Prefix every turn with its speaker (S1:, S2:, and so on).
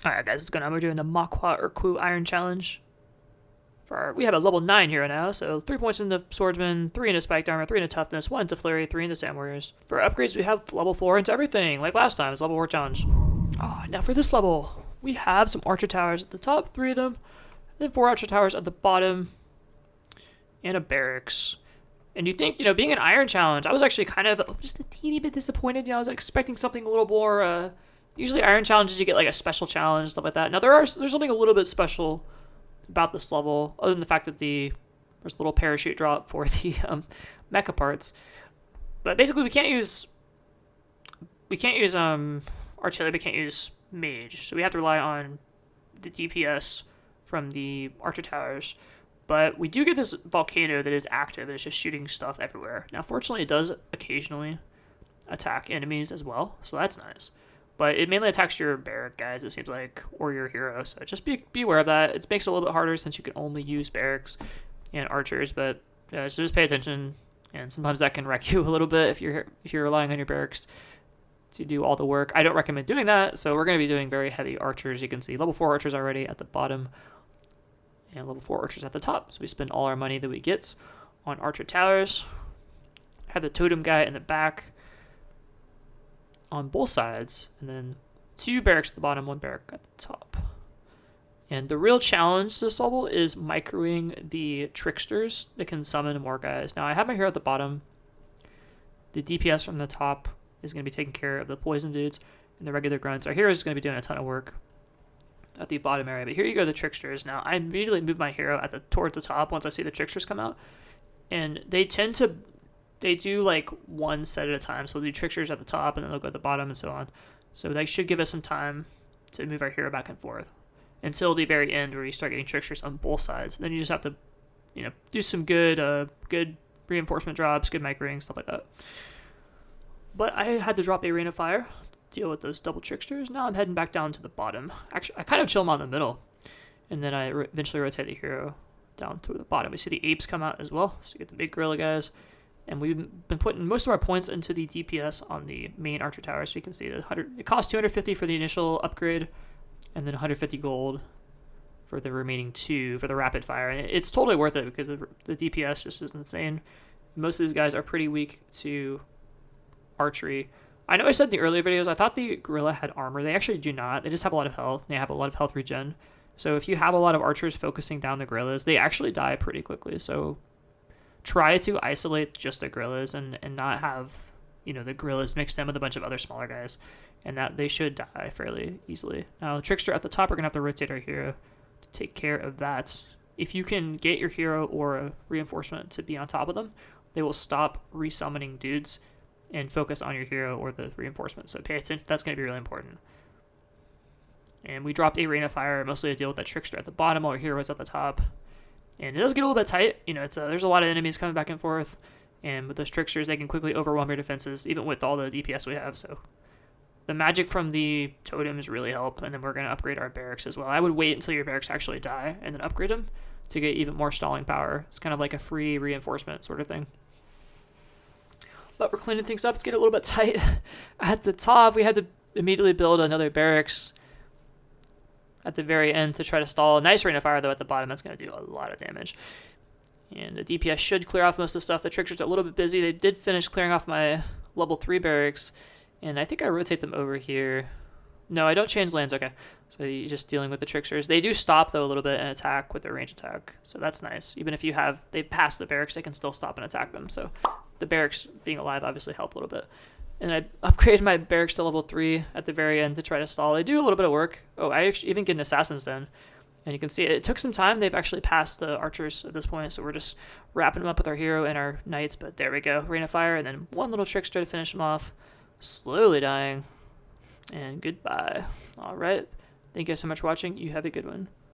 S1: Alright guys, what's going on? We're doing the Makwa Urqu Iron Challenge. We have a level 9 hero now, so 3 points into Swordsman, 3 into Spiked Armor, 3 into Toughness, 1 into Flurry, 3 into Sand Warriors. For upgrades, we have level 4 into everything, like last time. It's level 4 challenge. Now for this level, we have some Archer Towers at the top, 3 of them, then 4 Archer Towers at the bottom, and a Barracks. And you think, being an Iron Challenge, I was actually kind of just a teeny bit disappointed. I was expecting something a little more, usually Iron Challenges, you get like a special challenge, stuff like that. Now there's something a little bit special about this level, other than the fact that there's a little parachute drop for the mecha parts. But basically, we can't use artillery, we can't use mage, so we have to rely on the DPS from the Archer Towers. But we do get this volcano that is active and it's just shooting stuff everywhere. Now, fortunately, it does occasionally attack enemies as well, so that's nice. But it mainly attacks your barrack guys, it seems like, or your hero. So just be aware of that. It makes it a little bit harder since you can only use barracks and archers. But so just pay attention, and sometimes that can wreck you a little bit if you're relying on your barracks to do all the work. I don't recommend doing that. So we're going to be doing very heavy archers. You can see level 4 archers already at the bottom, and level 4 archers at the top. So we spend all our money that we get on archer towers. Have the totem guy in the back on both sides, and then 2 barracks at the bottom, 1 barrack at the top. And the real challenge this level is microing the tricksters that can summon more guys. Now I have my hero at the bottom. The DPS from the top is going to be taking care of the poison dudes and the regular grunts. Our hero is going to be doing a ton of work at the bottom area. But here you go, the tricksters. Now I immediately move my hero towards the top once I see the tricksters come out, and they do like one set at a time. So they'll do tricksters at the top, and then they'll go at the bottom, and so on. So that should give us some time to move our hero back and forth until the very end, where you start getting tricksters on both sides. And then you just have to, do some good reinforcement drops, good microing, stuff like that. But I had to drop Arena Fire to deal with those double tricksters. Now I'm heading back down to the bottom. Actually, I kind of chill them on the middle, and then I eventually rotate the hero down to the bottom. We see the apes come out as well, so you get the big gorilla guys. And we've been putting most of our points into the DPS on the main archer tower, so you can see that it costs 250 for the initial upgrade, and then 150 gold for the remaining 2 for the rapid fire. And it's totally worth it because the DPS just is insane. Most of these guys are pretty weak to archery. I know I said in the earlier videos I thought the gorilla had armor. They actually do not. They just have a lot of health. They have a lot of health regen. So if you have a lot of archers focusing down the gorillas, they actually die pretty quickly. So try to isolate just the gorillas and not have, the gorillas mixed in with a bunch of other smaller guys, and that they should die fairly easily. Now, the trickster at the top, we're going to have to rotate our hero to take care of that. If you can get your hero or a reinforcement to be on top of them, they will stop resummoning dudes and focus on your hero or the reinforcement. So pay attention. That's going to be really important. And we dropped Arena Fire mostly to deal with that trickster at the bottom while our hero is at the top. And it does get a little bit tight. There's a lot of enemies coming back and forth. And with those tricksters, they can quickly overwhelm your defenses, even with all the DPS we have. So the magic from the totems really help. And then we're going to upgrade our barracks as well. I would wait until your barracks actually die and then upgrade them to get even more stalling power. It's kind of like a free reinforcement sort of thing. But we're cleaning things up. It's getting a little bit tight. At the top, we had to immediately build another barracks at the very end to try to stall. A nice Rain of Fire, though, at the bottom. That's going to do a lot of damage. And the DPS should clear off most of the stuff. The tricksters are a little bit busy. They did finish clearing off my level 3 barracks. And I think I rotate them over here. No, I don't change lands. Okay. So you're just dealing with the tricksters. They do stop, though, a little bit and attack with their range attack. So that's nice. Even if they've passed the barracks, they can still stop and attack them. So the barracks being alive obviously help a little bit. And I upgraded my barracks to level 3 at the very end to try to stall. They do a little bit of work. Oh, I actually even get an assassin's den. And you can see it took some time. They've actually passed the archers at this point, so we're just wrapping them up with our hero and our knights. But there we go. Rain of Fire, and then one little trickster to finish them off. Slowly dying. And goodbye. All right. Thank you guys so much for watching. You have a good one.